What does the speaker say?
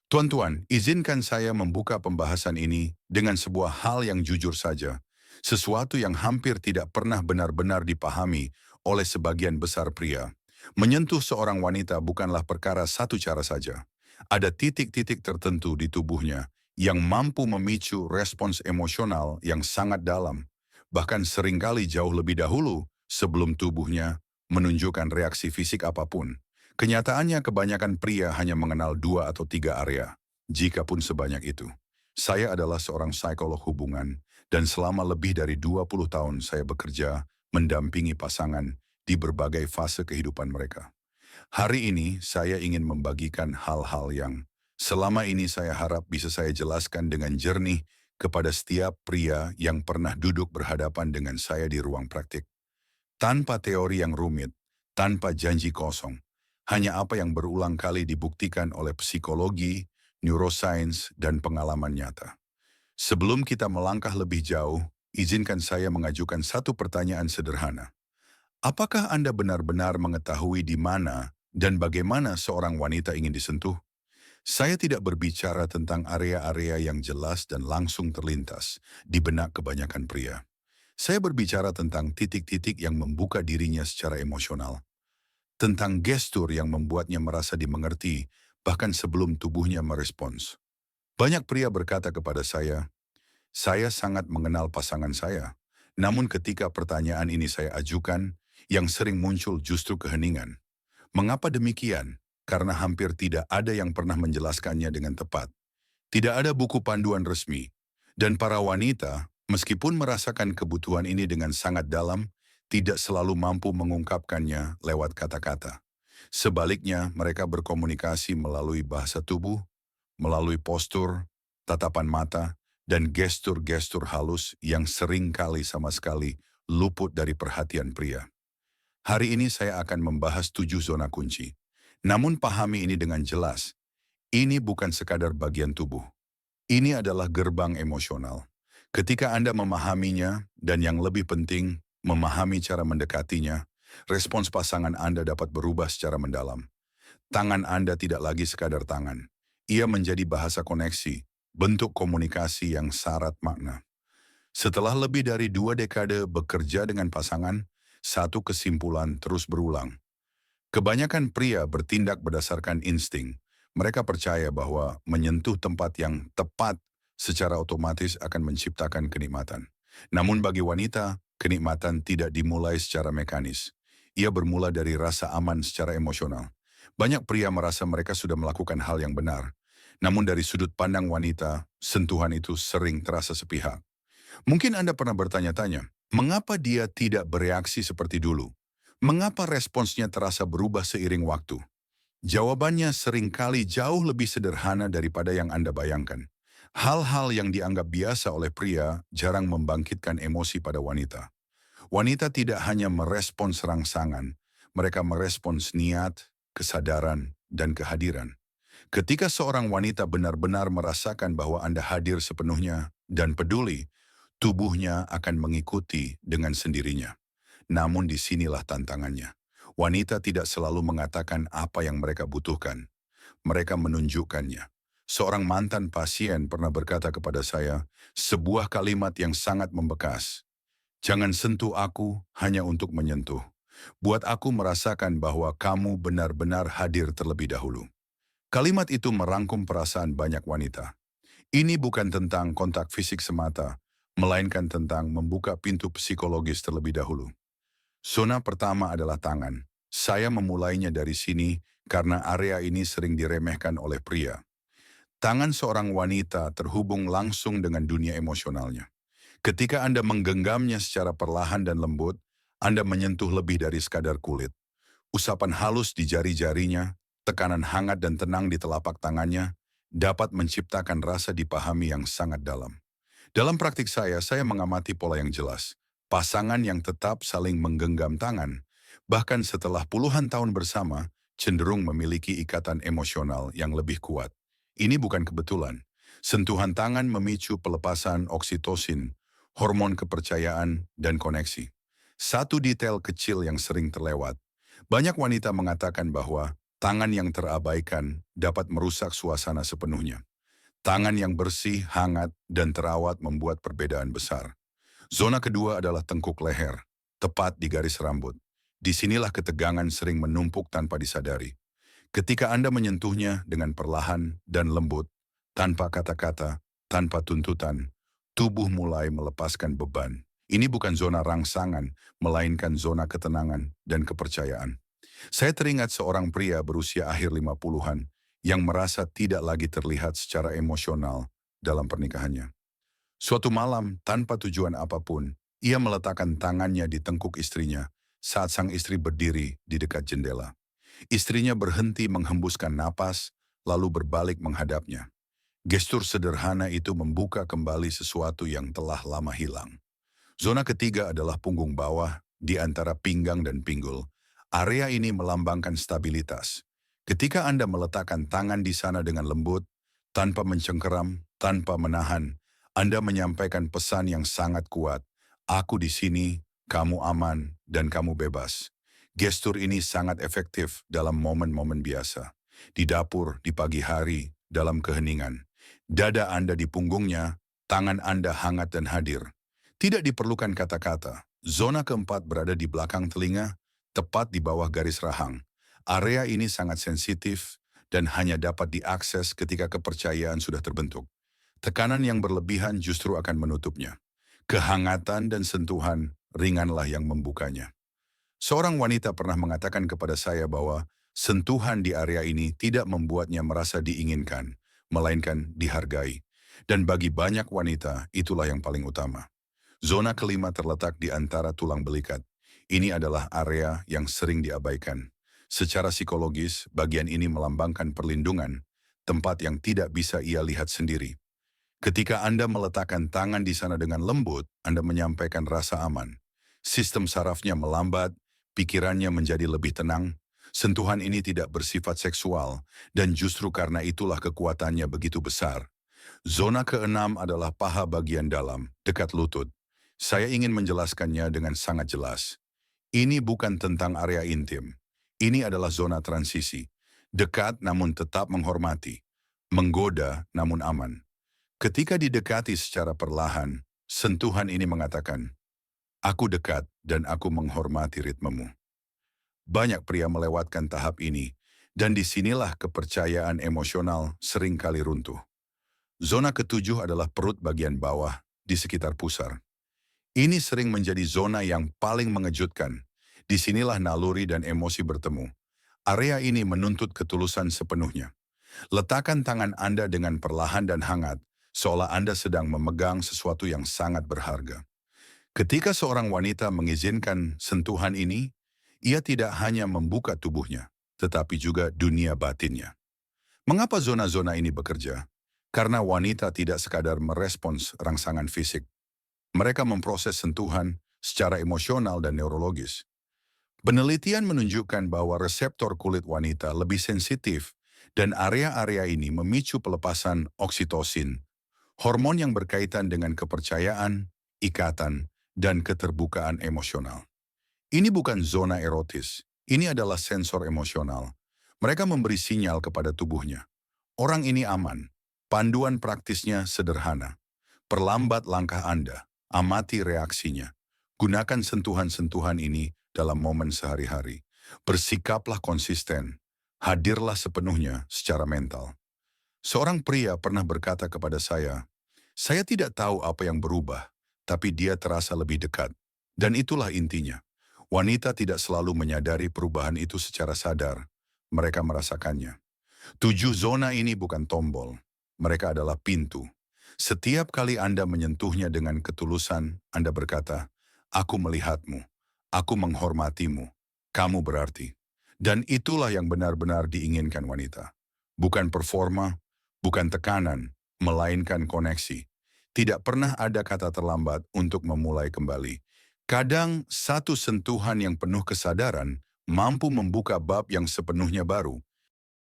Tuan-tuan, izinkan saya membuka pembahasan ini dengan sebuah hal yang jujur saja. Sesuatu yang hampir tidak pernah benar-benar dipahami oleh sebagian besar pria. Menyentuh seorang wanita bukanlah perkara satu cara saja. Ada titik-titik tertentu di tubuhnya yang mampu memicu respons emosional yang sangat dalam. Bahkan seringkali jauh lebih dahulu sebelum tubuhnya menunjukkan reaksi fisik apapun. Kenyataannya kebanyakan pria hanya mengenal 2 atau 3 area, jikapun sebanyak itu. Saya adalah seorang psikolog hubungan, dan selama lebih dari 20 tahun saya bekerja mendampingi pasangan di berbagai fase kehidupan mereka. Hari ini saya ingin membagikan hal-hal yang selama ini saya harap bisa saya jelaskan dengan jernih kepada setiap pria yang pernah duduk berhadapan dengan saya di ruang praktik. Tanpa teori yang rumit, tanpa janji kosong, hanya apa yang berulang kali dibuktikan oleh psikologi, neuroscience, dan pengalaman nyata. Sebelum kita melangkah lebih jauh, izinkan saya mengajukan satu pertanyaan sederhana. Apakah Anda benar-benar mengetahui di mana dan bagaimana seorang wanita ingin disentuh? Saya tidak berbicara tentang area-area yang jelas dan langsung terlintas di benak kebanyakan pria. Saya berbicara tentang titik-titik yang membuka dirinya secara emosional, tentang gestur yang membuatnya merasa dimengerti, bahkan sebelum tubuhnya merespons. Banyak pria berkata kepada saya sangat mengenal pasangan saya. Namun ketika pertanyaan ini saya ajukan, yang sering muncul justru keheningan. Mengapa demikian? Karena hampir tidak ada yang pernah menjelaskannya dengan tepat. Tidak ada buku panduan resmi. Dan para wanita, meskipun merasakan kebutuhan ini dengan sangat dalam, tidak selalu mampu mengungkapkannya lewat kata-kata. Sebaliknya, mereka berkomunikasi melalui bahasa tubuh, melalui postur, tatapan mata, dan gestur-gestur halus yang sering kali sama sekali luput dari perhatian pria. Hari ini saya akan membahas 7 zona kunci. Namun pahami ini dengan jelas, ini bukan sekadar bagian tubuh. Ini adalah gerbang emosional. Ketika Anda memahaminya, dan yang lebih penting, memahami cara mendekatinya, respons pasangan Anda dapat berubah secara mendalam. Tangan Anda tidak lagi sekadar tangan. Ia menjadi bahasa koneksi, bentuk komunikasi yang syarat makna. Setelah lebih dari 2 dekade bekerja dengan pasangan, satu kesimpulan terus berulang. Kebanyakan pria bertindak berdasarkan insting. Mereka percaya bahwa menyentuh tempat yang tepat secara otomatis akan menciptakan kenikmatan. Namun bagi wanita, kenikmatan tidak dimulai secara mekanis. Ia bermula dari rasa aman secara emosional. Banyak pria merasa mereka sudah melakukan hal yang benar. Namun dari sudut pandang wanita, sentuhan itu sering terasa sepihak. Mungkin Anda pernah bertanya-tanya, mengapa dia tidak bereaksi seperti dulu? Mengapa responsnya terasa berubah seiring waktu? Jawabannya seringkali jauh lebih sederhana daripada yang Anda bayangkan. Hal-hal yang dianggap biasa oleh pria jarang membangkitkan emosi pada wanita. Wanita tidak hanya merespons rangsangan, mereka merespons niat, kesadaran, dan kehadiran. Ketika seorang wanita benar-benar merasakan bahwa Anda hadir sepenuhnya dan peduli, tubuhnya akan mengikuti dengan sendirinya. Namun disinilah tantangannya. Wanita tidak selalu mengatakan apa yang mereka butuhkan. Mereka menunjukkannya. Seorang mantan pasien pernah berkata kepada saya, sebuah kalimat yang sangat membekas. Jangan sentuh aku hanya untuk menyentuh. Buat aku merasakan bahwa kamu benar-benar hadir terlebih dahulu. Kalimat itu merangkum perasaan banyak wanita. Ini bukan tentang kontak fisik semata, melainkan tentang membuka pintu psikologis terlebih dahulu. Zona pertama adalah tangan. Saya memulainya dari sini karena area ini sering diremehkan oleh pria. Tangan seorang wanita terhubung langsung dengan dunia emosionalnya. Ketika Anda menggenggamnya secara perlahan dan lembut, Anda menyentuh lebih dari sekadar kulit. Usapan halus di jari-jarinya, tekanan hangat dan tenang di telapak tangannya, dapat menciptakan rasa dipahami yang sangat dalam. Dalam praktik saya mengamati pola yang jelas. Pasangan yang tetap saling menggenggam tangan, bahkan setelah puluhan tahun bersama, cenderung memiliki ikatan emosional yang lebih kuat. Ini bukan kebetulan. Sentuhan tangan memicu pelepasan oksitosin, hormon kepercayaan, dan koneksi. Satu detail kecil yang sering terlewat. Banyak wanita mengatakan bahwa Tangan yang terabaikan dapat merusak suasana sepenuhnya. Tangan yang bersih, hangat, dan terawat membuat perbedaan besar. Zona kedua adalah tengkuk leher, tepat di garis rambut. Disinilah ketegangan sering menumpuk tanpa disadari. Ketika Anda menyentuhnya dengan perlahan dan lembut, tanpa kata-kata, tanpa tuntutan, tubuh mulai melepaskan beban. Ini bukan zona rangsangan, melainkan zona ketenangan dan kepercayaan. Saya teringat seorang pria berusia akhir 50-an yang merasa tidak lagi terlihat secara emosional dalam pernikahannya. Suatu malam, tanpa tujuan apapun, ia meletakkan tangannya di tengkuk istrinya saat sang istri berdiri di dekat jendela. Istrinya berhenti menghembuskan napas, lalu berbalik menghadapnya. Gestur sederhana itu membuka kembali sesuatu yang telah lama hilang. Zona ketiga adalah punggung bawah di antara pinggang dan pinggul. Area ini melambangkan stabilitas. Ketika Anda meletakkan tangan di sana dengan lembut, tanpa mencengkeram, tanpa menahan, Anda menyampaikan pesan yang sangat kuat. Aku di sini, kamu aman, dan kamu bebas. Gestur ini sangat efektif dalam momen-momen biasa. Di dapur, di pagi hari, dalam keheningan. Dada Anda di punggungnya, tangan Anda hangat dan hadir. Tidak diperlukan kata-kata. Zona keempat berada di belakang telinga, tepat di bawah garis rahang. Area ini sangat sensitif dan hanya dapat diakses ketika kepercayaan sudah terbentuk. Tekanan yang berlebihan justru akan menutupnya. Kehangatan dan sentuhan ringanlah yang membukanya. Seorang wanita pernah mengatakan kepada saya bahwa sentuhan di area ini tidak membuatnya merasa diinginkan, melainkan dihargai. Dan bagi banyak wanita, itulah yang paling utama. Zona kelima terletak di antara tulang belikat. Ini adalah area yang sering diabaikan. Secara psikologis, bagian ini melambangkan perlindungan, tempat yang tidak bisa ia lihat sendiri. Ketika Anda meletakkan tangan di sana dengan lembut, Anda menyampaikan rasa aman. Sistem sarafnya melambat, pikirannya menjadi lebih tenang. Sentuhan ini tidak bersifat seksual, dan justru karena itulah kekuatannya begitu besar. Zona keenam adalah paha bagian dalam, dekat lutut. Saya ingin menjelaskannya dengan sangat jelas. Ini bukan tentang area intim. Ini adalah zona transisi. Dekat namun tetap menghormati. Menggoda namun aman. Ketika didekati secara perlahan, sentuhan ini mengatakan, aku dekat dan aku menghormati ritmemu. Banyak pria melewatkan tahap ini, dan disinilah kepercayaan emosional seringkali runtuh. Zona ketujuh adalah perut bagian bawah di sekitar pusar. Ini sering menjadi zona yang paling mengejutkan. Disinilah naluri dan emosi bertemu. Area ini menuntut ketulusan sepenuhnya. Letakkan tangan Anda dengan perlahan dan hangat, seolah Anda sedang memegang sesuatu yang sangat berharga. Ketika seorang wanita mengizinkan sentuhan ini, ia tidak hanya membuka tubuhnya, tetapi juga dunia batinnya. Mengapa zona-zona ini bekerja? Karena wanita tidak sekadar merespons rangsangan fisik. Mereka memproses sentuhan secara emosional dan neurologis. Penelitian menunjukkan bahwa reseptor kulit wanita lebih sensitif dan area-area ini memicu pelepasan oksitosin, hormon yang berkaitan dengan kepercayaan, ikatan, dan keterbukaan emosional. Ini bukan zona erotis, ini adalah sensor emosional. Mereka memberi sinyal kepada tubuhnya. Orang ini aman, panduan praktisnya sederhana. Perlambat langkah Anda. Amati reaksinya. Gunakan sentuhan-sentuhan ini dalam momen sehari-hari. Bersikaplah konsisten. Hadirlah sepenuhnya secara mental. Seorang pria pernah berkata kepada saya tidak tahu apa yang berubah, tapi dia terasa lebih dekat. Dan itulah intinya. Wanita tidak selalu menyadari perubahan itu secara sadar. Mereka merasakannya. 7 zona ini bukan tombol. Mereka adalah pintu. Setiap kali Anda menyentuhnya dengan ketulusan, Anda berkata, aku melihatmu, aku menghormatimu, kamu berarti. Dan itulah yang benar-benar diinginkan wanita. Bukan performa, bukan tekanan, melainkan koneksi. Tidak pernah ada kata terlambat untuk memulai kembali. Kadang satu sentuhan yang penuh kesadaran mampu membuka bab yang sepenuhnya baru.